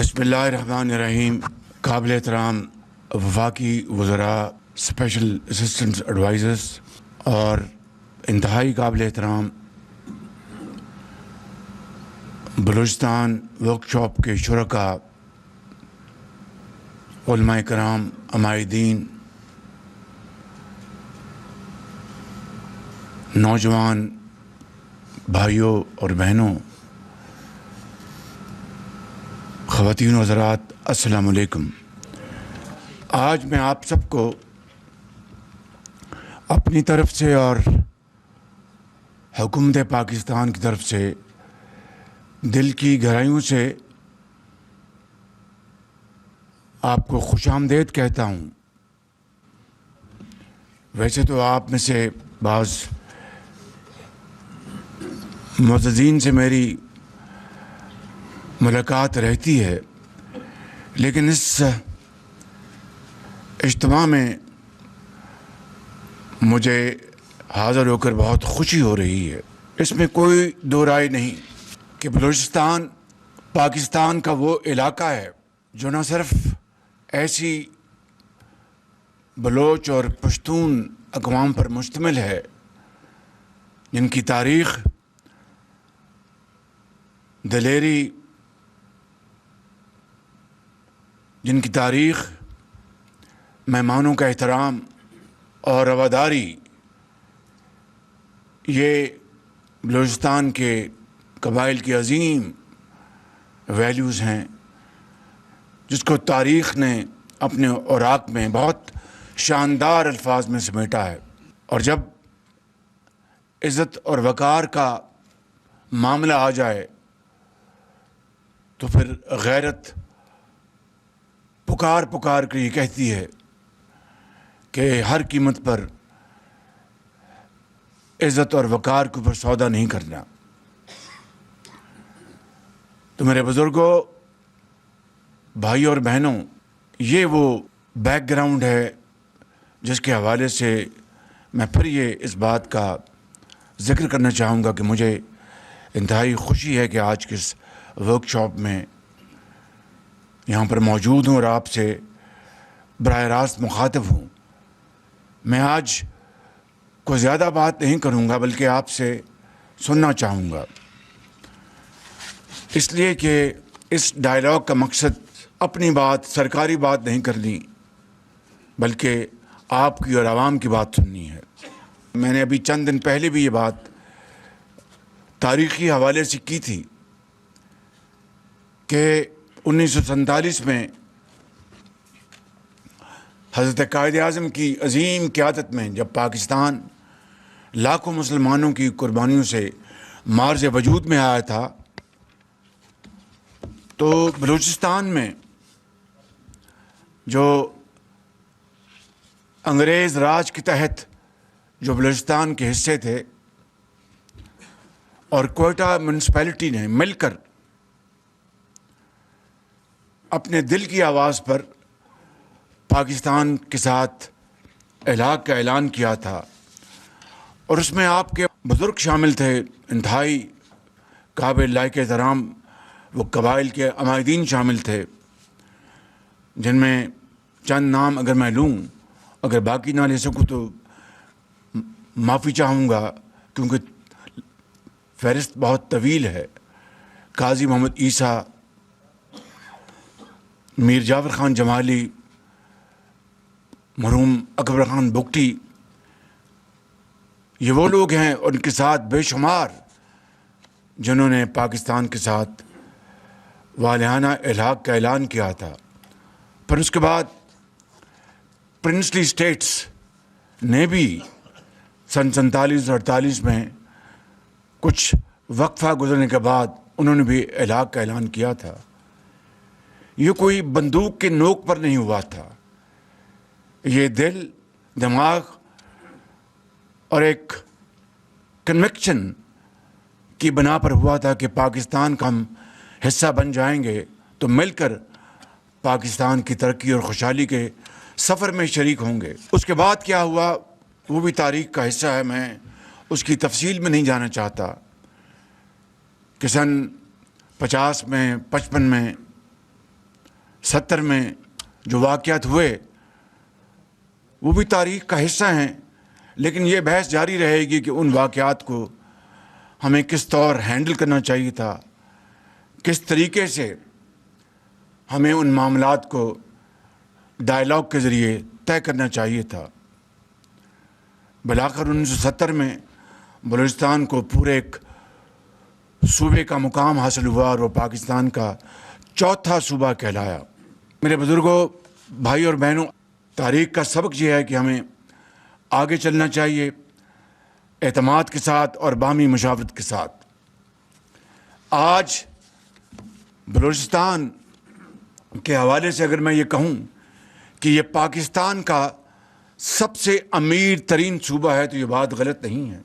بسم اللہ الرحمن الرحیم. قابل احترام وفاقی وزراء، اسپیشل اسسٹنٹ ایڈوائزرز اور انتہائی قابل احترام بلوچستان ورکشاپ کے شرکاء، علماء کرام، عمائدین، نوجوان بھائیوں اور بہنوں، خواتین و حضرات، السلام علیکم. آج میں آپ سب کو اپنی طرف سے اور حکومت پاکستان کی طرف سے دل کی گہرائیوں سے آپ کو خوش آمدید کہتا ہوں. ویسے تو آپ میں سے بعض معززین سے میری ملاقات رہتی ہے، لیکن اس اجتماع میں مجھے حاضر ہو کر بہت خوشی ہو رہی ہے. اس میں کوئی دو رائے نہیں کہ بلوچستان پاکستان کا وہ علاقہ ہے جو نہ صرف ایسی بلوچ اور پشتون اقوام پر مشتمل ہے جن کی تاریخ دلیری، جن کی تاریخ مہمانوں کا احترام اور رواداری یہ بلوچستان کے قبائل کی عظیم ویلیوز ہیں، جس کو تاریخ نے اپنے اوراق میں بہت شاندار الفاظ میں سمیٹا ہے. اور جب عزت اور وقار کا معاملہ آ جائے تو پھر غیرت پکار پکار کر یہ کہتی ہے کہ ہر قیمت پر عزت اور وقار کے اوپر سودا نہیں کرنا. تو میرے بزرگوں، بھائی اور بہنوں، یہ وہ بیک گراؤنڈ ہے جس کے حوالے سے میں پھر یہ اس بات کا ذکر کرنا چاہوں گا کہ مجھے انتہائی خوشی ہے کہ آج کے اس ورکشاپ میں یہاں پر موجود ہوں اور آپ سے براہ راست مخاطب ہوں. میں آج کوئی زیادہ بات نہیں کروں گا بلکہ آپ سے سننا چاہوں گا، اس لیے کہ اس ڈائلاگ کا مقصد اپنی بات، سرکاری بات نہیں کرنی بلکہ آپ کی اور عوام کی بات سننی ہے. میں نے ابھی چند دن پہلے بھی یہ بات تاریخی حوالے سے کی تھی کہ 1947 میں حضرت قائد اعظم کی عظیم قیادت میں جب پاکستان لاکھوں مسلمانوں کی قربانیوں سے مارز وجود میں آیا تھا تو بلوچستان میں جو انگریز راج کے تحت جو بلوچستان کے حصے تھے اور کوئٹہ میونسپلٹی نے مل کر اپنے دل کی آواز پر پاکستان کے ساتھ الحاق کا اعلان کیا تھا، اور اس میں آپ کے بزرگ شامل تھے، انتہائی قابل لائق احترام وہ قبائل کے عمائدین شامل تھے، جن میں چند نام اگر میں لوں، اگر باقی نہ لے سکوں تو معافی چاہوں گا کیونکہ فہرست بہت طویل ہے. قاضی محمد عیسیٰ، میر جعفر خان جمالی، مرحوم اکبر خان بگٹی، یہ وہ لوگ ہیں، ان کے ساتھ بے شمار جنہوں نے پاکستان کے ساتھ والہانہ الحاق کا اعلان کیا تھا. پھر اس کے بعد پرنسلی اسٹیٹس نے بھی سن 47 اور 48 میں کچھ وقفہ گزرنے کے بعد انہوں نے بھی الحاق کا اعلان کیا تھا. یہ کوئی بندوق کے نوک پر نہیں ہوا تھا، یہ دل، دماغ اور ایک کنوکشن کی بنا پر ہوا تھا کہ پاکستان کا ہم حصہ بن جائیں گے تو مل کر پاکستان کی ترقی اور خوشحالی کے سفر میں شریک ہوں گے. اس کے بعد کیا ہوا وہ بھی تاریخ کا حصہ ہے، میں اس کی تفصیل میں نہیں جانا چاہتا کہ سن 50 میں 55 میں 70 میں جو واقعات ہوئے وہ بھی تاریخ کا حصہ ہیں، لیکن یہ بحث جاری رہے گی کہ ان واقعات کو ہمیں کس طور ہینڈل کرنا چاہیے تھا، کس طریقے سے ہمیں ان معاملات کو ڈائلاگ کے ذریعے طے کرنا چاہیے تھا۔ بلاخر 1970 میں بلوچستان کو پورے ایک صوبے کا مقام حاصل ہوا اور وہ پاکستان کا چوتھا صوبہ کہلایا۔ میرے بزرگوں، بھائی اور بہنوں، تاریخ کا سبق یہ ہے کہ ہمیں آگے چلنا چاہیے اعتماد کے ساتھ اور باہمی مشاورت کے ساتھ۔ آج بلوچستان کے حوالے سے اگر میں یہ کہوں کہ یہ پاکستان کا سب سے امیر ترین صوبہ ہے تو یہ بات غلط نہیں ہے،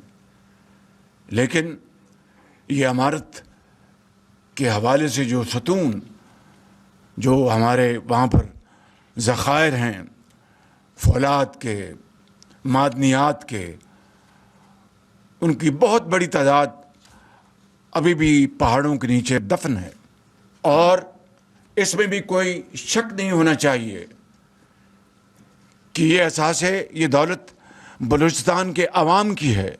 لیکن یہ عمارت کے حوالے سے جو ستون جو ہمارے وہاں پر ذخائر ہیں، فولاد کے، معدنیات کے، ان کی بہت بڑی تعداد ابھی بھی پہاڑوں کے نیچے دفن ہے، اور اس میں بھی کوئی شک نہیں ہونا چاہیے کہ یہ اثاثے، یہ دولت بلوچستان کے عوام کی ہے،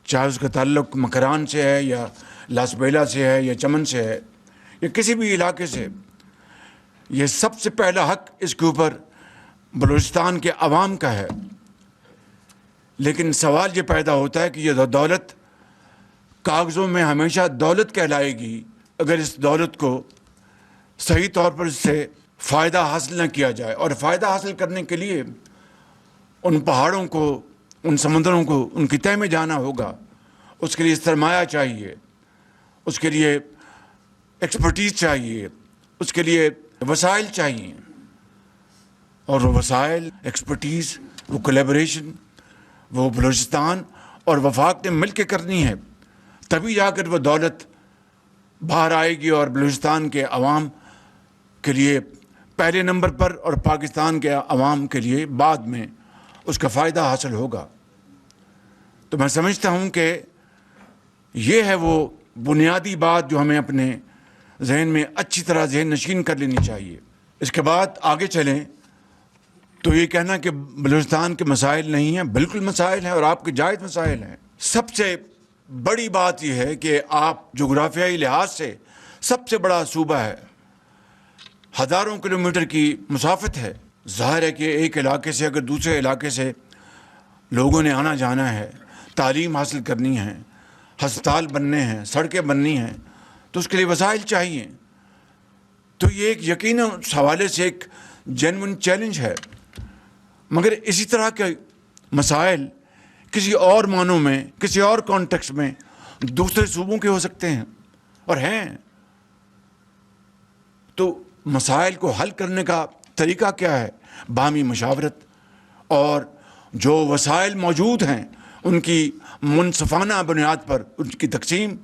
چاہے اس کا تعلق مکران سے ہے یا لاس بیلا سے ہے یا چمن سے ہے یا کسی بھی علاقے سے۔ یہ سب سے پہلا حق اس کے اوپر بلوچستان کے عوام کا ہے، لیکن سوال یہ پیدا ہوتا ہے کہ یہ دولت کاغذوں میں ہمیشہ دولت کہلائے گی اگر اس دولت کو صحیح طور پر اس سے فائدہ حاصل نہ کیا جائے، اور فائدہ حاصل کرنے کے لیے ان پہاڑوں کو، ان سمندروں کو، ان کی تہہ میں جانا ہوگا، اس کے لیے سرمایہ چاہیے، اس کے لیے ایکسپرٹیز چاہیے، اس کے لیے وسائل چاہیے، اور وہ وسائل، ایکسپرٹیز، وہ کولیبریشن وہ بلوچستان اور وفاق نے مل کے کرنی ہے، تبھی جا کر وہ دولت باہر آئے گی اور بلوچستان کے عوام کے لیے پہلے نمبر پر اور پاکستان کے عوام کے لیے بعد میں اس کا فائدہ حاصل ہوگا۔ تو میں سمجھتا ہوں کہ یہ ہے وہ بنیادی بات جو ہمیں اپنے ذہن میں اچھی طرح ذہن نشین کر لینی چاہیے۔ اس کے بعد آگے چلیں تو یہ کہنا کہ بلوچستان کے مسائل نہیں ہیں، بالکل مسائل ہیں اور آپ کے جائز مسائل ہیں۔ سب سے بڑی بات یہ ہے کہ آپ جغرافیائی لحاظ سے سب سے بڑا صوبہ ہے، ہزاروں کلومیٹر کی مسافت ہے۔ ظاہر ہے کہ ایک علاقے سے اگر دوسرے علاقے سے لوگوں نے آنا جانا ہے، تعلیم حاصل کرنی ہے، ہسپتال بننے ہیں، سڑکیں بننی ہیں، تو اس کے لیے وسائل چاہیے۔ تو یہ ایک یقیناً اس حوالے سے ایک جینوئن چیلنج ہے، مگر اسی طرح کے مسائل کسی اور معنوں میں، کسی اور کانٹیکسٹ میں دوسرے صوبوں کے ہو سکتے ہیں اور ہیں۔ تو مسائل کو حل کرنے کا طریقہ کیا ہے؟ باہمی مشاورت اور جو وسائل موجود ہیں ان کی منصفانہ بنیاد پر ان کی تقسیم،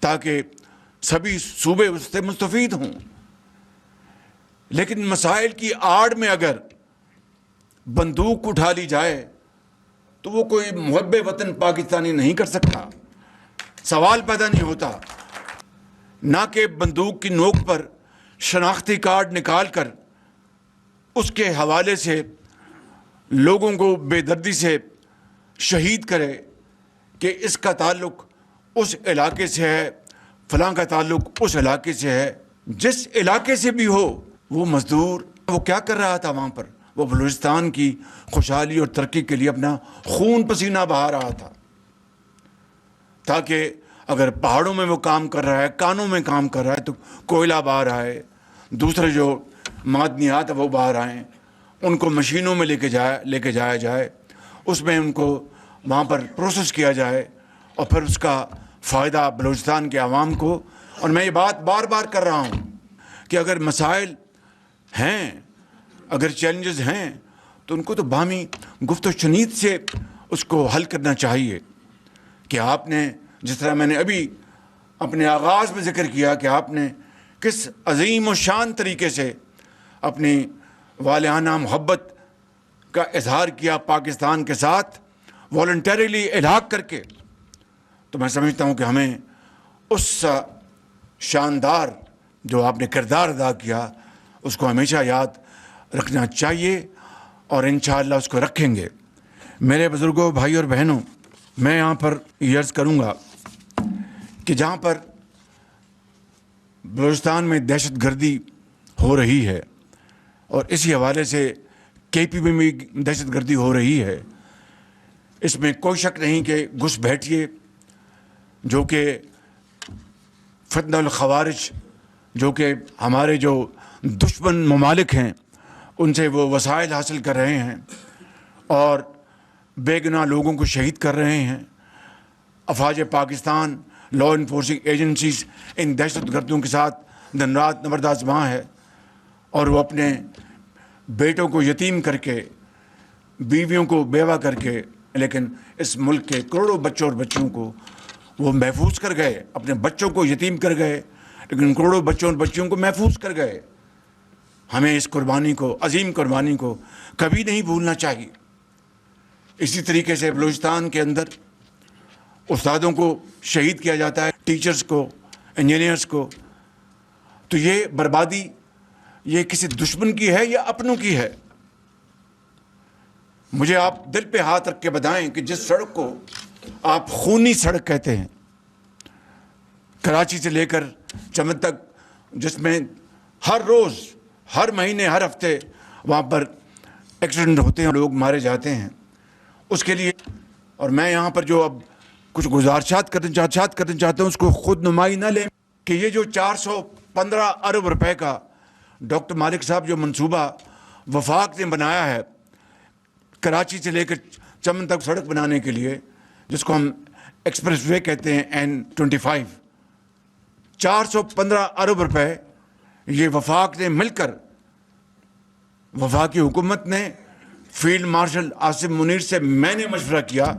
تاکہ سبھی صوبے اس سے مستفید ہوں۔ لیکن مسائل کی آڑ میں اگر بندوق اٹھا لی جائے تو وہ کوئی محب وطن پاکستانی نہیں کر سکتا، سوال پیدا نہیں ہوتا۔ نہ کہ بندوق کی نوک پر شناختی کارڈ نکال کر اس کے حوالے سے لوگوں کو بے دردی سے شہید کرے کہ اس کا تعلق اس علاقے سے ہے، فلاں کا تعلق اس علاقے سے ہے۔ جس علاقے سے بھی ہو، وہ مزدور وہ کیا کر رہا تھا وہاں پر؟ وہ بلوچستان کی خوشحالی اور ترقی کے لیے اپنا خون پسینہ بہا رہا تھا، تاکہ اگر پہاڑوں میں وہ کام کر رہا ہے، کانوں میں کام کر رہا ہے، تو کوئلہ باہر آئے، دوسرے جو معدنیات وہ باہر آئیں، ان کو مشینوں میں لے کے جایا جائے، اس میں ان کو وہاں پر پروسیس کیا جائے، اور پھر اس کا فائدہ بلوچستان کے عوام کو۔ اور میں یہ بات بار بار کر رہا ہوں کہ اگر مسائل ہیں، اگر چیلنجز ہیں، تو ان کو تو باہمی گفت و شنید سے اس کو حل کرنا چاہیے۔ کہ آپ نے، جس طرح میں نے ابھی اپنے آغاز میں ذکر کیا کہ آپ نے کس عظیم و شان طریقے سے اپنی والہانہ محبت کا اظہار کیا پاکستان کے ساتھ والنٹریلی الحاق کر کے، تو میں سمجھتا ہوں کہ ہمیں اس شاندار جو آپ نے کردار ادا کیا اس کو ہمیشہ یاد رکھنا چاہیے اور انشاءاللہ اس کو رکھیں گے۔ میرے بزرگوں، بھائی اور بہنوں، میں یہاں پر یہ عرض کروں گا کہ جہاں پر بلوچستان میں دہشت گردی ہو رہی ہے اور اسی حوالے سے کے پی میں بھی دہشت گردی ہو رہی ہے، اس میں کوئی شک نہیں کہ گھس بیٹھیے جو کہ فتنہ الخوارج، جو کہ ہمارے جو دشمن ممالک ہیں ان سے وہ وسائل حاصل کر رہے ہیں اور بے گناہ لوگوں کو شہید کر رہے ہیں۔ افواج پاکستان، لا انفورسنگ ایجنسیز ان دہشت گردوں کے ساتھ دن رات نبرد آزماں ہے اور وہ اپنے بیٹوں کو یتیم کر کے، بیویوں کو بیوہ کر کے، لیکن اس ملک کے کروڑوں بچوں اور بچیوں کو وہ محفوظ کر گئے۔ اپنے بچوں کو یتیم کر گئے لیکن کروڑوں بچوں اور بچیوں کو محفوظ کر گئے۔ ہمیں اس قربانی کو، عظیم قربانی کو کبھی نہیں بھولنا چاہیے۔ اسی طریقے سے بلوچستان کے اندر استادوں کو شہید کیا جاتا ہے، ٹیچرز کو، انجینئرز کو، تو یہ بربادی یہ کسی دشمن کی ہے یا اپنوں کی ہے؟ مجھے آپ دل پہ ہاتھ رکھ کے بتائیں کہ جس سڑک کو آپ خونی سڑک کہتے ہیں، کراچی سے لے کر چمن تک، جس میں ہر روز، ہر مہینے، ہر ہفتے وہاں پر ایکسیڈنٹ ہوتے ہیں، لوگ مارے جاتے ہیں، اس کے لیے، اور میں یہاں پر جو اب کچھ گزارشات کرنا چاہتا ہوں، اس کو خود نمائی نہ لیں کہ یہ جو 415 ارب روپے کا ڈاکٹر مالک صاحب جو منصوبہ وفاق نے بنایا ہے کراچی سے لے کر چمن تک سڑک بنانے کے لیے، جس کو ہم ایکسپریس وے کہتے ہیں، N25، 415 ارب روپے یہ وفاق نے مل کر، وفاقی حکومت نے فیلڈ مارشل عاصم منیر سے میں نے مشورہ کیا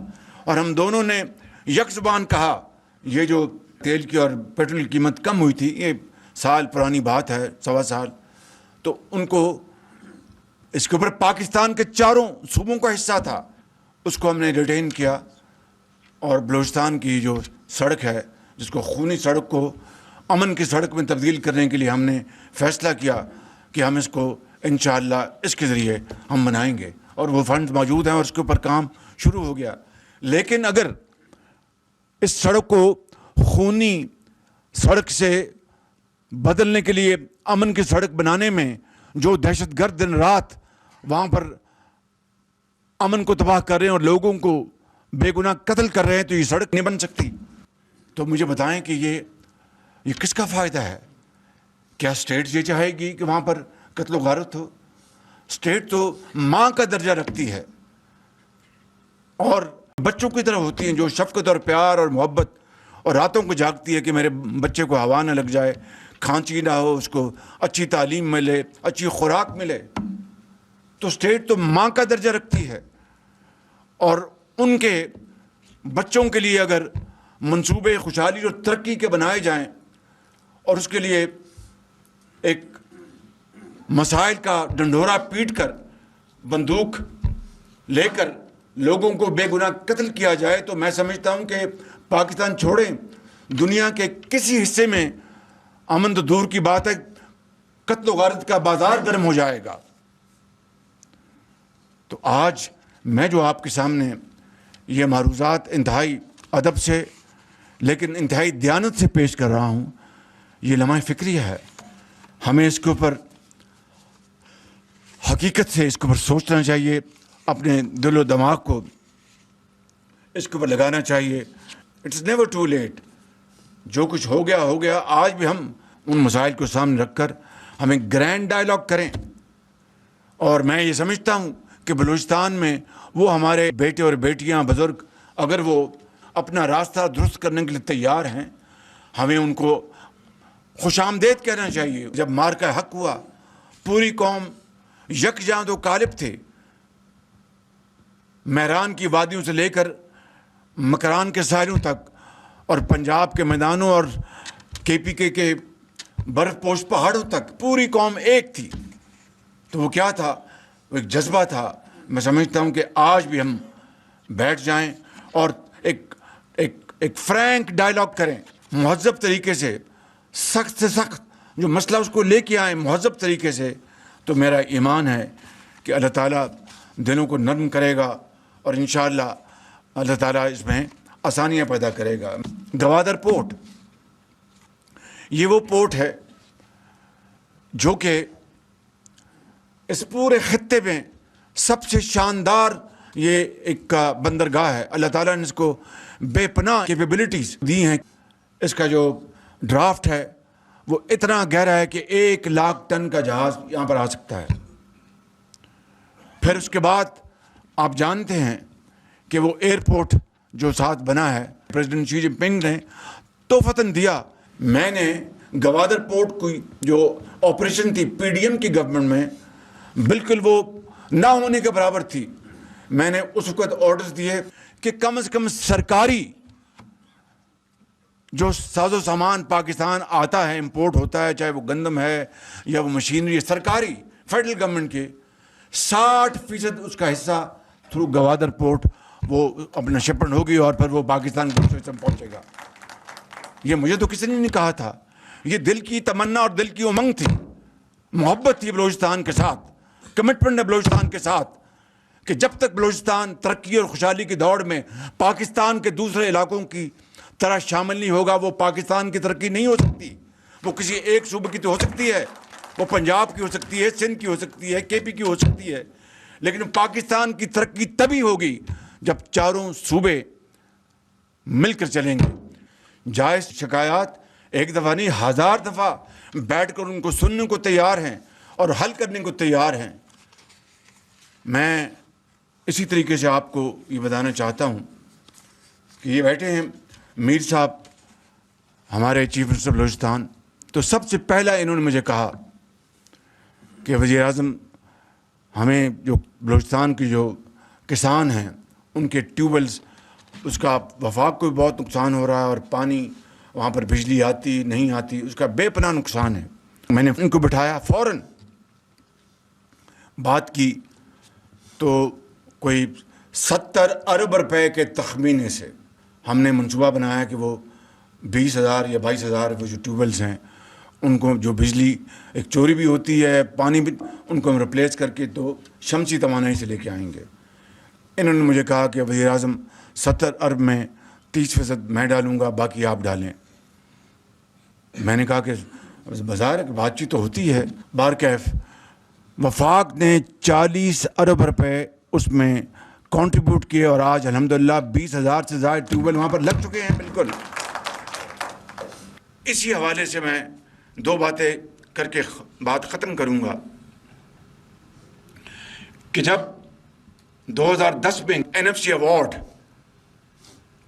اور ہم دونوں نے یک زبان کہا، یہ جو تیل کی اور پیٹرول کی قیمت کم ہوئی تھی، یہ سال پرانی بات ہے، 1.25 سال، تو ان کو اس کے اوپر پاکستان کے چاروں صوبوں کا حصہ تھا، اس کو ہم نے ریٹین کیا اور بلوچستان کی جو سڑک ہے، جس کو خونی سڑک کو امن کی سڑک میں تبدیل کرنے کے لیے ہم نے فیصلہ کیا کہ ہم اس کو انشاءاللہ اس کے ذریعے ہم بنائیں گے، اور وہ فنڈز موجود ہیں اور اس کے اوپر کام شروع ہو گیا۔ لیکن اگر اس سڑک کو خونی سڑک سے بدلنے کے لیے امن کی سڑک بنانے میں جو دہشت گرد دن رات وہاں پر امن کو تباہ کر رہے ہیں اور لوگوں کو بے گناہ قتل کر رہے ہیں، تو یہ سڑک نہیں بن سکتی۔ تو مجھے بتائیں کہ یہ کس کا فائدہ ہے؟ کیا اسٹیٹ یہ چاہے گی کہ وہاں پر قتل و غارت ہو؟ اسٹیٹ تو ماں کا درجہ رکھتی ہے اور بچوں کی طرح ہوتی ہیں، جو شفقت اور پیار اور محبت، اور راتوں کو جاگتی ہے کہ میرے بچے کو ہوا نہ لگ جائے، کھانسی نہ ہو، اس کو اچھی تعلیم ملے، اچھی خوراک ملے۔ تو اسٹیٹ تو ماں کا درجہ رکھتی ہے، اور ان کے بچوں کے لیے اگر منصوبے خوشحالی اور ترقی کے بنائے جائیں اور اس کے لیے ایک مسائل کا ڈنڈورا پیٹ کر، بندوق لے کر لوگوں کو بے گناہ قتل کیا جائے، تو میں سمجھتا ہوں کہ پاکستان چھوڑیں، دنیا کے کسی حصے میں امن تو دور کی بات ہے، قتل و غارت کا بازار گرم ہو جائے گا۔ تو آج میں جو آپ کے سامنے یہ معروضات انتہائی ادب سے لیکن انتہائی دیانت سے پیش کر رہا ہوں، یہ لمحہ فکریہ ہے۔ ہمیں اس کے اوپر حقیقت سے اس کے اوپر سوچنا چاہیے، اپنے دل و دماغ کو اس کے اوپر لگانا چاہیے۔ It's never too late. جو کچھ ہو گیا ہو گیا، آج بھی ہم ان مسائل کو سامنے رکھ کر ہمیں گرینڈ ڈائلاگ کریں، اور میں یہ سمجھتا ہوں کہ بلوچستان میں وہ ہمارے بیٹے اور بیٹیاں، بزرگ، اگر وہ اپنا راستہ درست کرنے کے لیے تیار ہیں، ہمیں ان کو خوش آمدید کہنا چاہیے۔ جب مارکہ حق ہوا، پوری قوم یکجاں و غالب تھے، مہران کی وادیوں سے لے کر مکران کے ساحلوں تک، اور پنجاب کے میدانوں اور کے پی کے برف پوش پہاڑوں تک، پوری قوم ایک تھی۔ تو وہ کیا تھا؟ وہ ایک جذبہ تھا۔ میں سمجھتا ہوں کہ آج بھی ہم بیٹھ جائیں اور ایک فرینک ڈائلاگ کریں، مہذب طریقے سے، سخت سے سخت جو مسئلہ اس کو لے کے آئیں مہذب طریقے سے، تو میرا ایمان ہے کہ اللہ تعالیٰ دلوں کو نرم کرے گا اور انشاءاللہ اللہ تعالیٰ اس میں آسانیاں پیدا کرے گا۔ گوادر پورٹ، یہ وہ پورٹ ہے جو کہ اس پورے خطے میں سب سے شاندار یہ ایک بندرگاہ ہے۔ اللہ تعالیٰ نے اس کو بے پناہ کیپیبلٹیز دی ہیں۔ اس کا جو ڈرافٹ ہے وہ اتنا گہرا ہے کہ 1,00,000 ٹن کا جہاز یہاں پر آ سکتا ہے۔ پھر اس کے بعد آپ جانتے ہیں کہ وہ ایئرپورٹ جو ساتھ بنا ہے، پریزیڈنٹ شی جن پنگ نے تحفتاً دیا۔ میں نے گوادر پورٹ کی جو آپریشن تھی پی ڈی ایم کی گورنمنٹ میں، بالکل وہ نہ ہونے کے برابر تھی۔ میں نے اس وقت آرڈرز دیے کہ کم از کم سرکاری جو ساز و سامان پاکستان آتا ہے، امپورٹ ہوتا ہے، چاہے وہ گندم ہے یا وہ مشینری ہے، سرکاری فیڈرل گورنمنٹ کے 60% اس کا حصہ تھرو گوادر پورٹ وہ اپنا شپمنٹ ہوگی اور پھر وہ پاکستان کو پہنچے گا۔ یہ مجھے تو کسی نے نہیں کہا تھا، یہ دل کی تمنا اور دل کی امنگ تھی، محبت تھی بلوچستان کے ساتھ، کمٹمنٹ ہے بلوچستان کے ساتھ کہ جب تک بلوچستان ترقی اور خوشحالی کی دوڑ میں پاکستان کے دوسرے علاقوں کی طرح شامل نہیں ہوگا، وہ پاکستان کی ترقی نہیں ہو سکتی۔ وہ کسی ایک صوبے کی تو ہو سکتی ہے، وہ پنجاب کی ہو سکتی ہے، سندھ کی ہو سکتی ہے، کے پی کی ہو سکتی ہے، لیکن پاکستان کی ترقی تبھی ہوگی جب چاروں صوبے مل کر چلیں گے۔ جائز شکایات ایک دفعہ نہیں 1000 دفعہ بیٹھ کر ان کو سننے کو تیار ہیں اور حل کرنے کو تیار ہیں۔ میں اسی طریقے سے آپ کو یہ بتانا چاہتا ہوں کہ یہ بیٹھے ہیں میر صاحب، ہمارے چیف منسٹر بلوچستان، تو سب سے پہلا انہوں نے مجھے کہا کہ وزیر اعظم ہمیں جو بلوچستان کی جو کسان ہیں ان کے ٹیوب ویلز، اس کا وفاق کو بھی بہت نقصان ہو رہا ہے اور پانی وہاں پر بجلی آتی نہیں آتی، اس کا بے پناہ نقصان ہے۔ میں نے ان کو بٹھایا، فوراً بات کی، تو کوئی 70 ارب روپے کے تخمینے سے ہم نے منصوبہ بنایا کہ وہ 20,000 یا 22,000 وہ جو ٹیوب ویلز ہیں ان کو جو بجلی ایک چوری بھی ہوتی ہے، پانی بھی، ان کو ہم ریپلیس کر کے تو شمسی توانائی سے لے کے آئیں گے۔ انہوں نے مجھے کہا کہ وزیر اعظم 70 ارب میں 30% میں ڈالوں گا، باقی آپ ڈالیں۔ میں نے کہا کہ بظاہر بات چیت تو ہوتی ہے، بہرکیف وفاق نے 40 ارب روپے اس میں کنٹریبیوٹ کیے اور آج الحمدللہ 20,000 سے زائد ٹیوب ویل وہاں پر لگ چکے ہیں۔ بالکل اسی حوالے سے میں 2 باتیں کر کے بات ختم کروں گا کہ جب 2010 میں NFC ایوارڈ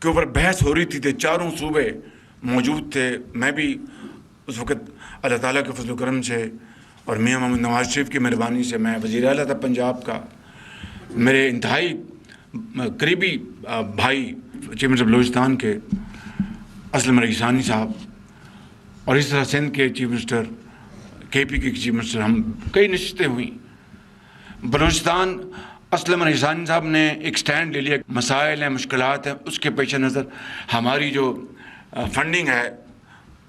کے اوپر بحث ہو رہی تھی، چاروں صوبے موجود تھے، میں بھی اس وقت اللہ تعالیٰ کے فضل و کرم سے اور میاں محمد نواز شریف کی مہربانی سے میں وزیر اعلیٰ تھا پنجاب کا، میرے انتہائی قریبی بھائی چیف منسٹر بلوچستان کے اسلم رئیسانی صاحب، اور اس طرح سندھ کے چیف منسٹر، کے پی کے چیف منسٹر، ہم کئی نشستیں ہوئیں۔ بلوچستان اسلم رئیسانی صاحب نے ایک سٹینڈ لے لیا، مسائل ہیں، مشکلات ہیں، اس کے پیش نظر ہماری جو فنڈنگ ہے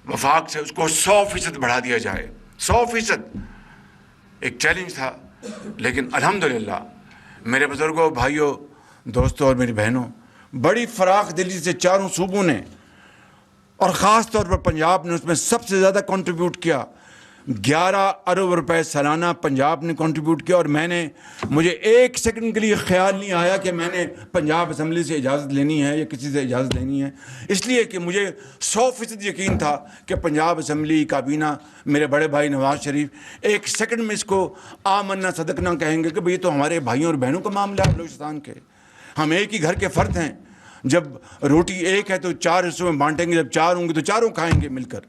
وفاق سے اس کو 100% بڑھا دیا جائے۔ 100% ایک چیلنج تھا، لیکن الحمدللہ میرے بزرگوں، بھائیوں، دوستوں اور میری بہنوں، بڑی فراخ دلی سے چاروں صوبوں نے اور خاص طور پر پنجاب نے اس میں سب سے زیادہ کنٹریبیوٹ کیا۔ 11 ارب روپے سالانہ پنجاب نے کنٹریبیوٹ کیا، اور مجھے 1 سیکنڈ کے لیے خیال نہیں آیا کہ میں نے پنجاب اسمبلی سے اجازت لینی ہے یا کسی سے اجازت لینی ہے، اس لیے کہ مجھے 100% یقین تھا کہ پنجاب اسمبلی کابینہ، میرے بڑے بھائی نواز شریف 1 سیکنڈ میں اس کو آمنا صدقنا کہیں گے کہ بھئی یہ تو ہمارے بھائیوں اور بہنوں کا معاملہ ہے بلوچستان کے، ہم ایک ہی گھر کے فرد ہیں، جب روٹی ایک ہے تو 4 حصوں میں بانٹیں گے، جب 4 ہوں گے تو چاروں کھائیں گے مل کر،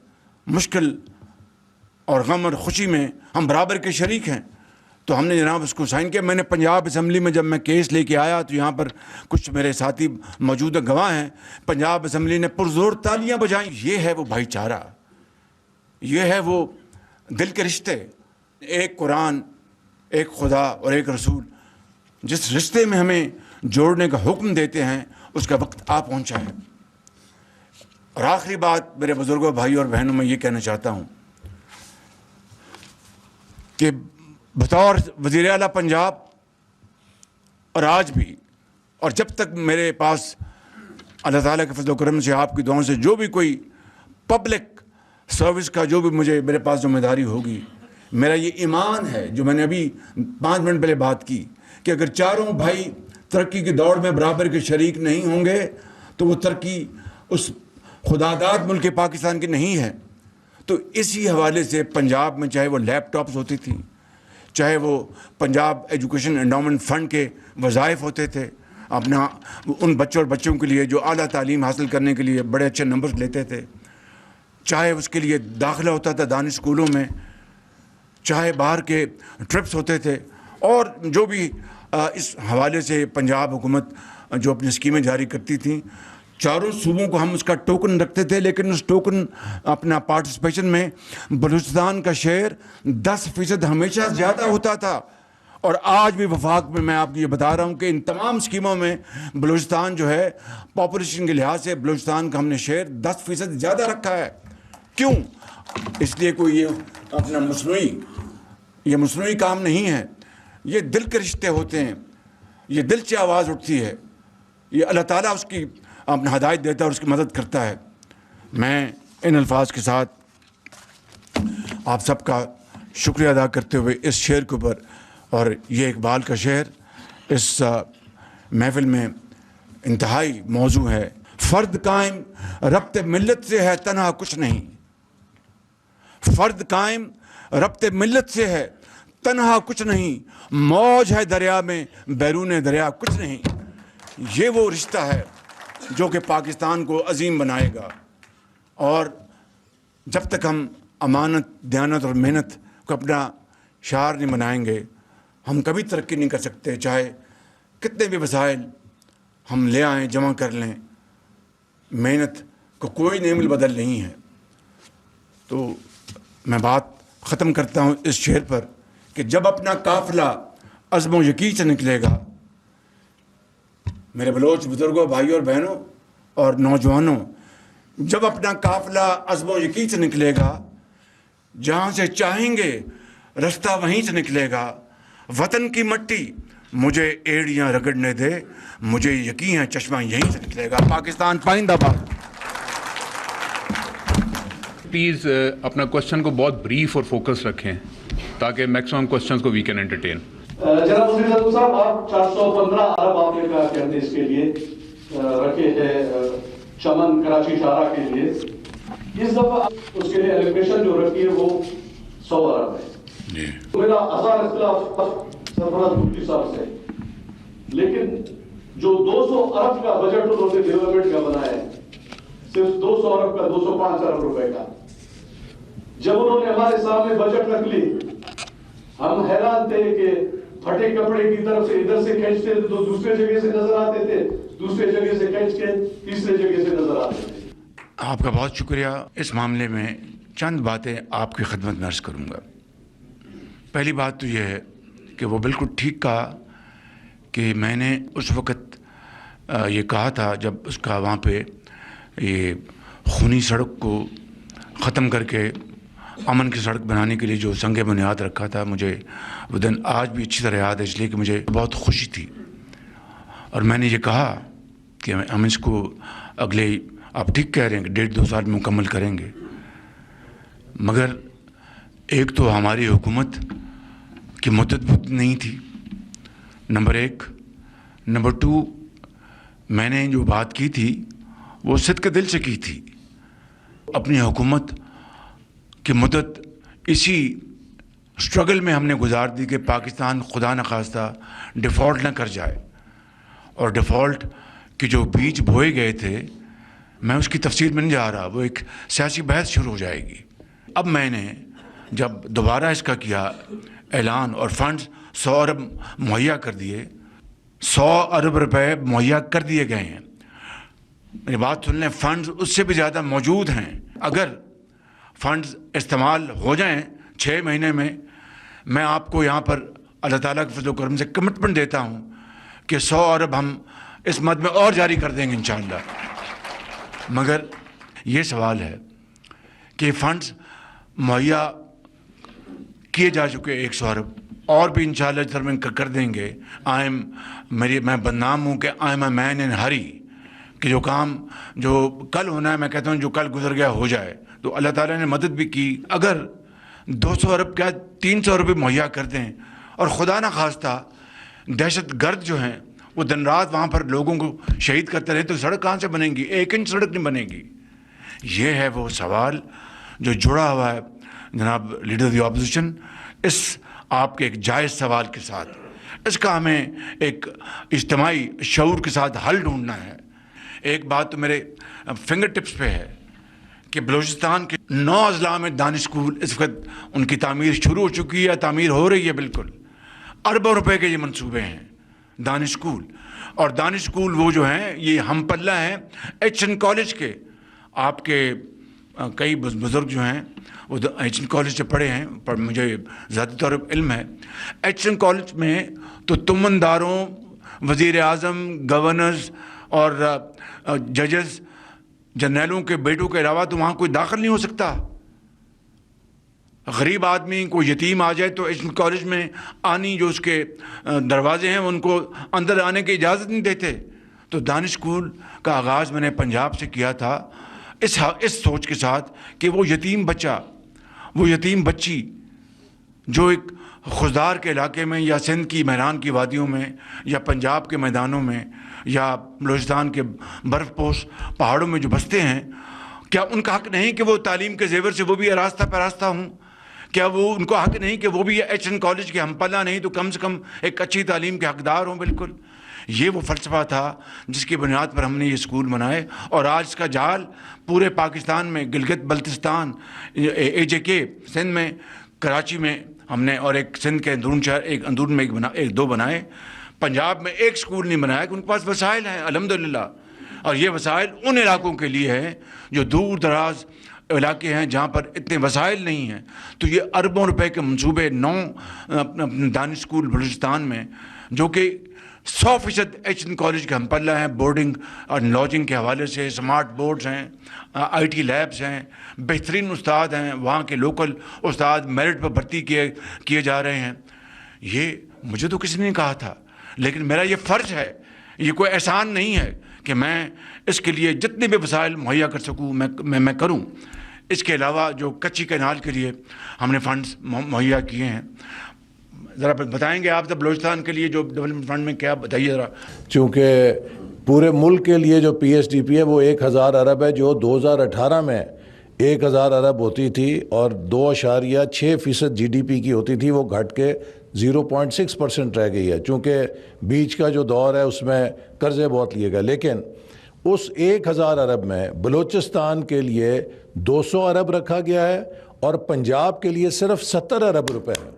مشکل اور غم اور خوشی میں ہم برابر کے شریک ہیں۔ تو ہم نے جناب اس کو سائن کیا۔ میں نے پنجاب اسمبلی میں جب میں کیس لے کے آیا تو یہاں پر کچھ میرے ساتھی موجودہ گواہ ہیں، پنجاب اسمبلی نے پرزور تالیاں بجائیں۔ یہ ہے وہ بھائی چارہ، یہ ہے وہ دل کے رشتے، ایک قرآن، ایک خدا اور ایک رسول، جس رشتے میں ہمیں جوڑنے کا حکم دیتے ہیں، اس کا وقت آ پہنچا ہے۔ اور آخری بات میرے بزرگوں، بھائیوں اور بہنوں، میں یہ کہنا چاہتا ہوں کہ بطور وزیر اعلیٰ پنجاب اور آج بھی اور جب تک میرے پاس اللہ تعالیٰ کے فضل و کرم سے آپ کی دعاؤں سے جو بھی کوئی پبلک سروس کا جو بھی مجھے میرے پاس ذمہ داری ہوگی، میرا یہ ایمان ہے جو میں نے ابھی 5 منٹ پہلے بات کی کہ اگر چاروں بھائی ترقی کی دوڑ میں برابر کے شریک نہیں ہوں گے تو وہ ترقی اس خداداد ملک پاکستان کی نہیں ہے۔ تو اسی حوالے سے پنجاب میں چاہے وہ لیپ ٹاپس ہوتی تھیں، چاہے وہ پنجاب ایجوکیشن انڈاؤمنٹ فنڈ کے وظائف ہوتے تھے اپنا ان بچوں کے لیے جو اعلیٰ تعلیم حاصل کرنے کے لیے بڑے اچھے نمبرز لیتے تھے، چاہے اس کے لیے داخلہ ہوتا تھا دانش اسکولوں میں، چاہے باہر کے ٹرپس ہوتے تھے، اور جو بھی اس حوالے سے پنجاب حکومت جو اپنی اسکیمیں جاری کرتی تھیں، چاروں صوبوں کو ہم اس کا ٹوکن رکھتے تھے، لیکن اس ٹوکن اپنا پارٹیسپیشن میں بلوچستان کا شیئر 10% ہمیشہ زیادہ ہوتا تھا۔ اور آج بھی وفاق میں آپ کو یہ بتا رہا ہوں کہ ان تمام اسکیموں میں بلوچستان جو ہے پاپولیشن کے لحاظ سے بلوچستان کا ہم نے شیئر 10% زیادہ رکھا ہے۔ کیوں؟ اس لیے کوئی یہ اپنا مصنوعی کام نہیں ہے، یہ دل کے رشتے ہوتے ہیں، یہ دل سے آواز اٹھتی ہے، یہ اللہ تعالیٰ اس کی اپنا ہدایت دیتا ہے اور اس کی مدد کرتا ہے۔ میں ان الفاظ کے ساتھ آپ سب کا شکریہ ادا کرتے ہوئے اس شعر کے اوپر، اور یہ اقبال کا شعر اس محفل میں انتہائی موضوع ہے۔ فرد قائم ربط ملت سے ہے تنہا کچھ نہیں، فرد قائم ربط ملت سے ہے تنہا کچھ نہیں، موج ہے دریا میں بیرون دریا کچھ نہیں۔ یہ وہ رشتہ ہے جو کہ پاکستان کو عظیم بنائے گا، اور جب تک ہم امانت، دیانت اور محنت کو اپنا شعار نہیں بنائیں گے ہم کبھی ترقی نہیں کر سکتے، چاہے کتنے بھی وسائل ہم لے آئیں، جمع کر لیں، محنت کو کوئی نعم البدل نہیں ہے۔ تو میں بات ختم کرتا ہوں اس شعر پر کہ جب اپنا قافلہ عزم و یقین سے نکلے گا، میرے بلوچ بزرگوں، بھائیوں اور بہنوں اور نوجوانوں، جب اپنا قافلہ عزم و یقین سے نکلے گا، جہاں سے چاہیں گے رستہ وہیں سے نکلے گا، وطن کی مٹی مجھے ایڑیاں رگڑنے دے، مجھے یقین ہے چشمہ یہیں سے نکلے گا۔ پاکستان پائندہ باد۔ پلیز اپنا کوشچن کو بہت بریف اور فوکس رکھیں تاکہ میکسیمم کوشچنز کو وی کین انٹرٹین۔ جناب وزیر صاحب، آپ 415 ارب آپ نے کہا کہتے اس کے لیے رکھے ہیں چمن کراچی شاہراہ کے لیے، اس دفعہ اس کے لیے ایلوکیشن جو رکھی ہے وہ 100 ارب ہے۔ میرا آسان اختلاف سرفراز مفتی صاحب سے، لیکن جو 200 ارب کا بجٹ انہوں نے ڈیولپمنٹ کا بنایا ہے، صرف 200 ارب کا 205 ارب روپے کا، جب انہوں نے ہمارے سامنے بجٹ رکھ لی ہم حیران تھے کہ پھٹے کپڑے کی طرف سے ادھر سے کھینچتے تو دوسرے جگہ سے نظر آتے تھے، دوسرے جگہ سے کھینچ کے تیسرے جگہ سے نظر آتے تھے۔ آپ کا بہت شکریہ۔ اس معاملے میں چند باتیں آپ کی خدمت میں عرض کروں گا۔ پہلی بات تو یہ ہے کہ وہ بالکل ٹھیک کہا کہ میں نے اس وقت یہ کہا تھا جب اس کا وہاں پہ یہ خونی سڑک کو ختم کر کے امن کی سڑک بنانے کے لیے جو سنگ بنیاد رکھا تھا، مجھے وہ دن آج بھی اچھی طرح یاد ہے، اس لیے کہ مجھے بہت خوشی تھی، اور میں نے یہ کہا کہ ہم اس کو اگلے، آپ ٹھیک کہہ رہے ہیں کہ 1.5-2 سال میں مکمل کریں گے، مگر ایک تو ہماری حکومت کی مدت نہیں تھی، نمبر 1، نمبر 2 میں نے جو بات کی تھی وہ صدق دل سے کی تھی۔ اپنی حکومت کی مدت اسی اسٹرگل میں ہم نے گزار دی کہ پاکستان خدا نخواستہ ڈیفالٹ نہ کر جائے، اور ڈیفالٹ کے جو بیج بوئے گئے تھے میں اس کی تفصیل میں نہیں جا رہا، وہ ایک سیاسی بحث شروع ہو جائے گی۔ اب میں نے جب دوبارہ اس کا کیا اعلان اور فنڈز 100 ارب مہیا کر دیے، 100 ارب روپے مہیا کر دیے گئے ہیں، میری بات سن لیں، فنڈز اس سے بھی زیادہ موجود ہیں۔ اگر فنڈز استعمال ہو جائیں 6 مہینے میں آپ کو یہاں پر اللہ تعالیٰ کے فضل و کرم سے کمٹمنٹ دیتا ہوں کہ 100 ارب ہم اس مد میں اور جاری کر دیں گے انشاءاللہ۔ مگر یہ سوال ہے کہ فنڈز مہیا کیے جا چکے 100 ارب اور بھی انشاءاللہ ترمیم کر دیں گے. میں بدنام ہوں کہ آئی ایم اے مین ان ہری, کہ جو کام جو کل ہونا ہے میں کہتا ہوں جو کل گزر گیا ہو جائے. تو اللہ تعالیٰ نے مدد بھی کی. اگر 200 ارب کیا 300 ارب بھی مہیا کر دیں اور خدا نہ خواستہ دہشت گرد جو ہیں وہ دن رات وہاں پر لوگوں کو شہید کرتے رہے تو سڑک کہاں سے بنے گی؟ 1 انچ سڑک نہیں بنے گی. یہ ہے وہ سوال جو جڑا ہوا ہے جناب لیڈر دی اپوزیشن اس آپ کے ایک جائز سوال کے ساتھ. اس کا ہمیں ایک اجتماعی شعور کے ساتھ حل ڈھونڈنا ہے. ایک بات تو میرے فنگر ٹپس پہ ہے کہ بلوچستان کے 9 اضلاع میں دانش اسکول اس وقت ان کی تعمیر شروع ہو چکی ہے, تعمیر ہو رہی ہے. بالکل اربوں روپے کے یہ منصوبے ہیں دانش اسکول. اور دانش اسکول وہ جو ہیں یہ ہم پلہ ہیں ایچ این کالج کے. آپ کے کئی بزرگ جو ہیں وہ ایچ این کالج سے پڑھے ہیں, پر مجھے ذاتی طور پر علم ہے. ایچ این کالج میں تو تمنداروں, وزیر اعظم, گورنرز اور ججز, جرنیلوں کے بیٹوں کے علاوہ تو وہاں کوئی داخل نہیں ہو سکتا. غریب آدمی کوئی یتیم آ جائے تو ایچ این کالج میں آنی جو اس کے دروازے ہیں ان کو اندر آنے کی اجازت نہیں دیتے. تو دانش اسکول کا آغاز میں نے پنجاب سے کیا تھا اس سوچ کے ساتھ کہ وہ یتیم بچہ, وہ یتیم بچی جو ایک خضدار کے علاقے میں یا سندھ کی میران کی وادیوں میں یا پنجاب کے میدانوں میں یا بلوچستان کے برف پوش پہاڑوں میں جو بستے ہیں, کیا ان کا حق نہیں کہ وہ تعلیم کے زیور سے وہ بھی آراستہ پیراستہ ہوں؟ کیا وہ ان کو حق نہیں کہ وہ بھی ایچ این کالج کے ہم پلہ نہیں تو کم سے کم ایک اچھی تعلیم کے حقدار ہوں؟ بالکل یہ وہ فلسفہ تھا جس کی بنیاد پر ہم نے یہ اسکول بنائے. اور آج اس کا جال پورے پاکستان میں, گلگت بلتستان, اے جے کے سندھ میں, کراچی میں ہم نے, اور ایک سندھ کے اندرون شہر ایک اندرون میں ایک دو بنائے. پنجاب میں ایک اسکول نہیں بنایا کہ ان کے پاس وسائل ہیں الحمدللہ. اور یہ وسائل ان علاقوں کے لیے ہیں جو دور دراز علاقے ہیں جہاں پر اتنے وسائل نہیں ہیں. تو یہ اربوں روپے کے منصوبے 9 دانش اسکول بلوچستان میں جو کہ 100% ایچ این کالج کے ہم پلہ ہیں, بورڈنگ اور لاجنگ کے حوالے سے اسمارٹ بورڈز ہیں, آئی ٹی لیبس ہیں, بہترین استاد ہیں, وہاں کے لوکل استاد میرٹ پر بھرتی کیے جا رہے ہیں. یہ مجھے تو کسی نے نہیں کہا تھا, لیکن میرا یہ فرض ہے, یہ کوئی احسان نہیں ہے کہ میں اس کے لیے جتنے بھی وسائل مہیا کر سکوں میں کروں. اس کے علاوہ جو کچی کینال کے لیے ہم نے فنڈز مہیا کیے ہیں, ذرا بتائیں گے آپ بلوچستان کے لیے جو ڈیولپمنٹ فنڈ میں کیا بتائیے ذرا. چونکہ پورے ملک کے لیے جو پی ایس ڈی پی ہے وہ 1000 ارب ہے, جو 2018 میں 1000 ارب ہوتی تھی اور 2.6% جی ڈی پی کی ہوتی تھی, وہ گھٹ کے 0.6% رہ گئی ہے. چونکہ بیچ کا جو دور ہے اس میں قرضے بہت لیے گئے, لیکن اس 1000 ارب میں بلوچستان کے لیے 200 ارب رکھا گیا ہے اور پنجاب کے لیے صرف 70 ارب روپے ہے.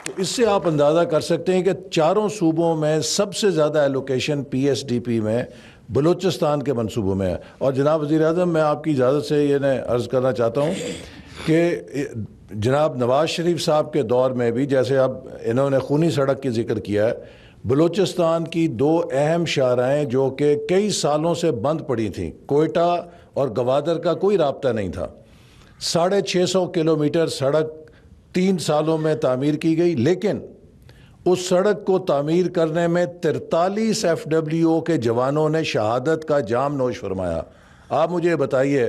تو اس سے آپ اندازہ کر سکتے ہیں کہ چاروں صوبوں میں سب سے زیادہ allocation P S D P میں بلوچستان کے منصوبوں میں ہے. اور جناب وزیر اعظم, میں آپ کی اجازت سے یہ عرض کرنا چاہتا ہوں کہ جناب نواز شریف صاحب کے دور میں بھی, جیسے اب انہوں نے خونی سڑک کی ذکر کیا ہے, بلوچستان کی 2 اہم شاہراہیں جو کہ کئی سالوں سے بند پڑی تھیں, کوئٹہ اور گوادر کا کوئی رابطہ نہیں تھا, 650 کلومیٹر سڑک 3 سالوں میں تعمیر کی گئی. لیکن اس سڑک کو تعمیر کرنے میں 43 ایف ڈبلیو او کے جوانوں نے شہادت کا جام نوش فرمایا. آپ مجھے بتائیے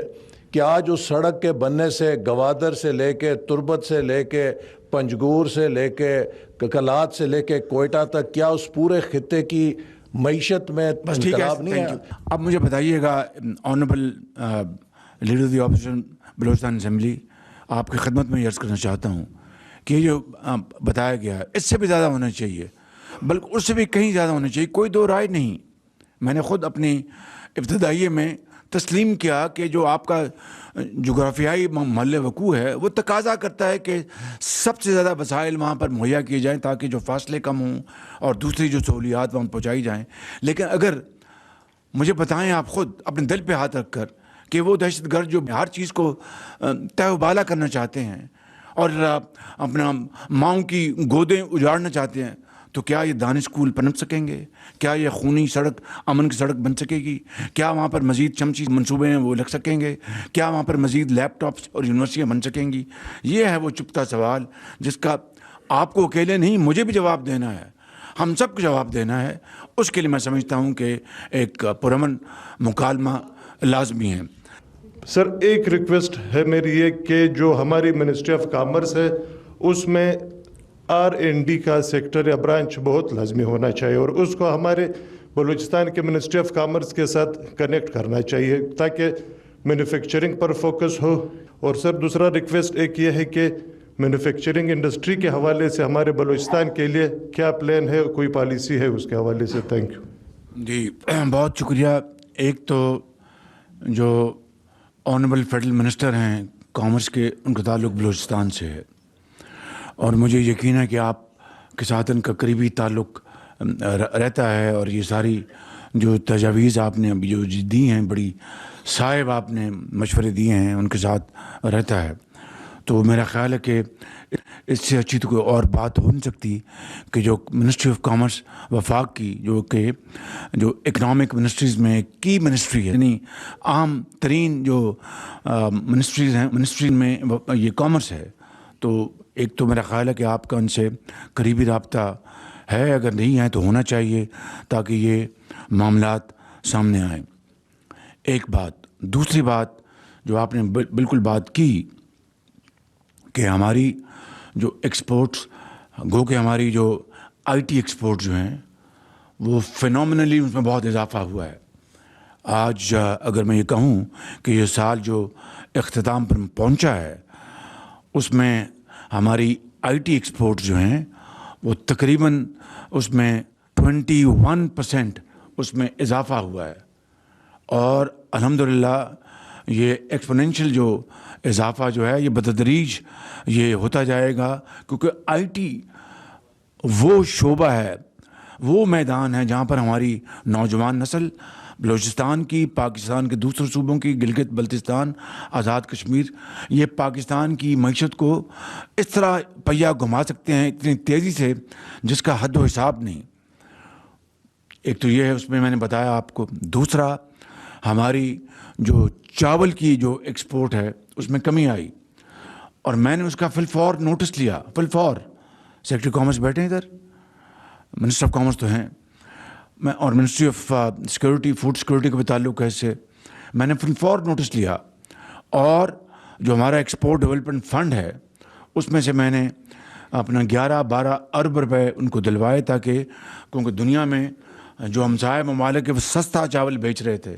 کہ آج اس سڑک کے بننے سے گوادر سے لے کے تربت سے لے کے پنجگور سے لے کے ککلات سے لے کے کوئٹہ تک کیا اس پورے خطے کی معیشت میں انقلاب نہیں ہے؟ اب مجھے بتائیے گا آنریبل لیڈر دی اپوزیشن بلوچستان اسمبلی, آپ کی خدمت میں یہ عرض کرنا چاہتا ہوں کہ یہ جو بتایا گیا ہے اس سے بھی زیادہ ہونا چاہیے, بلکہ اس سے بھی کہیں زیادہ ہونا چاہیے, کوئی دو رائے نہیں. میں نے خود اپنی ابتدائیے میں تسلیم کیا کہ جو آپ کا جغرافیائی محل وقوع ہے وہ تقاضا کرتا ہے کہ سب سے زیادہ وسائل وہاں پر مہیا کیے جائیں تاکہ جو فاصلے کم ہوں اور دوسری جو سہولیات وہاں پہنچائی جائیں. لیکن اگر مجھے بتائیں آپ خود اپنے دل پہ ہاتھ رکھ کر کہ وہ دہشت گرد جو ہر چیز کو تہ و بالا کرنا چاہتے ہیں اور اپنا ماؤں کی گودیں اجاڑنا چاہتے ہیں, تو کیا یہ دانش اسکول پنپ سکیں گے؟ کیا یہ خونی سڑک امن کی سڑک بن سکے گی؟ کیا وہاں پر مزید چمچی منصوبے ہیں وہ لگ سکیں گے؟ کیا وہاں پر مزید لیپ ٹاپس اور یونیورسٹیاں بن سکیں گی؟ یہ ہے وہ چپتا سوال جس کا آپ کو اکیلے نہیں مجھے بھی جواب دینا ہے، ہم سب کو جواب دینا ہے. اس کے لیے میں سمجھتا ہوں کہ ایک پرامن مکالمہ لازمی ہے. سر ایک ریکویسٹ ہے میری یہ کہ جو ہماری منسٹری آف کامرس ہے اس میں R&D کا سیکٹر یا برانچ بہت لازمی ہونا چاہیے، اور اس کو ہمارے بلوچستان کے منسٹری آف کامرس کے ساتھ کنیکٹ کرنا چاہیے تاکہ مینوفیکچرنگ پر فوکس ہو. اور سر دوسرا ریکویسٹ ایک یہ ہے کہ مینوفیکچرنگ انڈسٹری کے حوالے سے ہمارے بلوچستان کے لیے کیا پلان ہے، کوئی پالیسی ہے اس کے حوالے سے؟ Thank you. جی بہت شکریہ. ایک تو جو آنریبل فیڈرل منسٹر ہیں کامرس کے، ان کا تعلق بلوچستان سے ہے، اور مجھے یقین ہے کہ آپ کے ساتھ ان کا قریبی تعلق رہتا ہے، اور یہ ساری جو تجاویز آپ نے ابھی جو دی ہیں، بڑی صائب آپ نے مشورے دیے ہیں، ان کے ساتھ رہتا ہے. تو میرا خیال ہے کہ اس سے اچھی تو کوئی اور بات ہو نہیں سکتی کہ جو منسٹری آف کامرس وفاق کی جو اکنامک منسٹریز میں کی منسٹری ہے، یعنی عام ترین جو منسٹریز ہیں، منسٹری میں یہ کامرس ہے. تو ایک تو میرا خیال ہے کہ آپ کا ان سے قریبی رابطہ ہے، اگر نہیں ہے تو ہونا چاہیے تاکہ یہ معاملات سامنے آئیں. ایک بات. دوسری بات جو آپ نے بالکل بات کی کہ ہماری جو ایکسپورٹس، گو کہ ہماری جو IT ایکسپورٹ جو ہیں وہ فینومینلی اس میں بہت اضافہ ہوا ہے. آج اگر میں یہ کہوں کہ یہ سال جو اختتام پر پہنچا ہے اس میں ہماری IT ایکسپورٹ جو ہیں وہ تقریباً اس میں 21% اس میں اضافہ ہوا ہے، اور الحمدللہ یہ ایکسپونینشیل جو اضافہ جو ہے یہ بتدریج یہ ہوتا جائے گا، کیونکہ IT وہ شعبہ ہے، وہ میدان ہے جہاں پر ہماری نوجوان نسل بلوچستان کی، پاکستان کے دوسرے صوبوں کی، گلگت بلتستان، آزاد کشمیر، یہ پاکستان کی معیشت کو اس طرح پہیہ گھما سکتے ہیں اتنی تیزی سے جس کا حد و حساب نہیں. ایک تو یہ ہے، اس میں نے بتایا آپ کو. دوسرا ہماری جو چاول کی جو ایکسپورٹ ہے اس میں کمی آئی، اور میں نے اس کا فلفور نوٹس لیا. فلفور سیکرٹری کامرس بیٹھے ہیں ادھر، منسٹر آف کامرس تو ہیں، میں اور ministry of security, food security کا بھی تعلق ہے اس سے. میں نے فلفور نوٹس لیا، اور جو ہمارا ایکسپورٹ ڈیولپمنٹ فنڈ ہے اس میں سے میں نے اپنا 11-12 ارب روپے ان کو دلوائے، تاکہ کیونکہ دنیا میں جو ہمسائے ممالک وہ سستا چاول بیچ رہے تھے،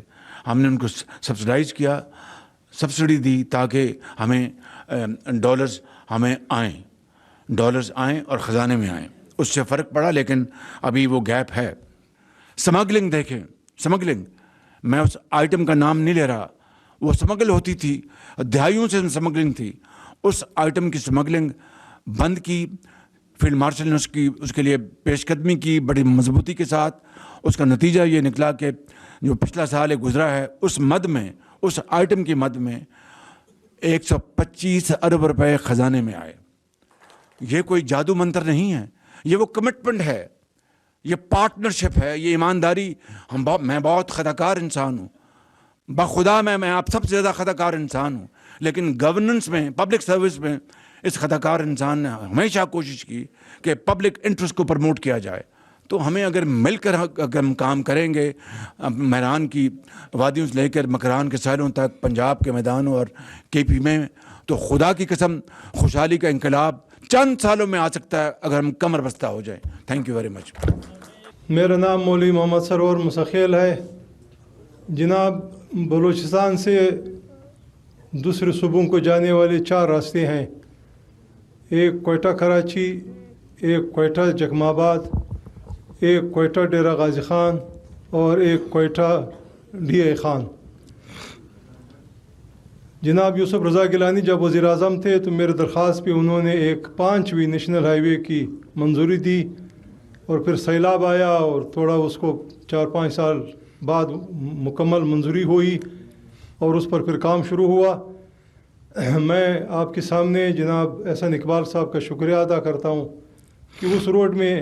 ہم نے ان کو سبسڈائز کیا، سبسڈی دی تاکہ ہمیں ڈالرز ہمیں آئیں اور خزانے میں آئیں. اس سے فرق پڑا، لیکن ابھی وہ گیپ ہے. سمگلنگ دیکھیں، سمگلنگ، میں اس آئٹم کا نام نہیں لے رہا، وہ سمگل ہوتی تھی، دہائیوں سے سمگلنگ تھی. اس آئٹم کی سمگلنگ بند کی، فیلڈ مارشل نے اس کے لیے پیش قدمی کی بڑی مضبوطی کے ساتھ. اس کا نتیجہ یہ نکلا کہ جو پچھلا سال گزرا ہے اس مد میں، اس آئٹم کی مد میں 125 ارب روپے خزانے میں آئے. یہ کوئی جادو منتر نہیں ہے، یہ وہ کمٹمنٹ ہے، یہ پارٹنرشپ ہے، یہ ایمانداری. میں بہت خطاکار انسان ہوں، بخدا میں آپ سب سے زیادہ خطاکار انسان ہوں، لیکن گورننس میں، پبلک سروس میں اس خطاکار انسان نے ہمیشہ کوشش کی کہ پبلک انٹرسٹ کو پروموٹ کیا جائے. تو ہمیں اگر مل کر اگر ہم کام کریں گے، مہران کی وادیوں سے لے کر مکران کے ساحلوں تک، پنجاب کے میدانوں اور KP میں، تو خدا کی قسم خوشحالی کا انقلاب چند سالوں میں آ سکتا ہے اگر ہم کمر بستہ ہو جائیں. Thank you very much. میرا نام مولوی محمد سرور مسخیل ہے. جناب، بلوچستان سے دوسرے صوبوں کو جانے والے 4 راستے ہیں، ایک کوئٹہ کراچی، ایک کوئٹہ جکم آباد، ایک کوئٹہ ڈیرہ غازی خان، اور ایک کوئٹہ DI خان. جناب یوسف رضا گیلانی جب وزیر اعظم تھے تو میرے درخواست پہ انہوں نے ایک 5ویں نیشنل ہائی وے کی منظوری دی، اور پھر سیلاب آیا اور تھوڑا اس کو 4-5 سال بعد مکمل منظوری ہوئی، اور اس پر پھر کام شروع ہوا. میں آپ کے سامنے جناب احسن اقبال صاحب کا شکریہ ادا کرتا ہوں کہ اس روڈ میں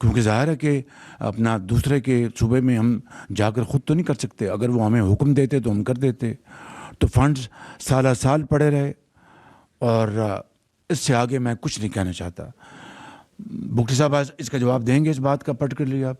کیونکہ ظاہر ہے کہ اپنا دوسرے کے صوبے میں ہم جا کر خود تو نہیں کر سکتے، اگر وہ ہمیں حکم دیتے تو ہم کر دیتے. تو فنڈز سالہ سال پڑے رہے، اور اس سے آگے میں کچھ نہیں کہنا چاہتا. بگٹی صاحب اس کا جواب دیں گے اس بات کا پرٹیکولرلی آپ؟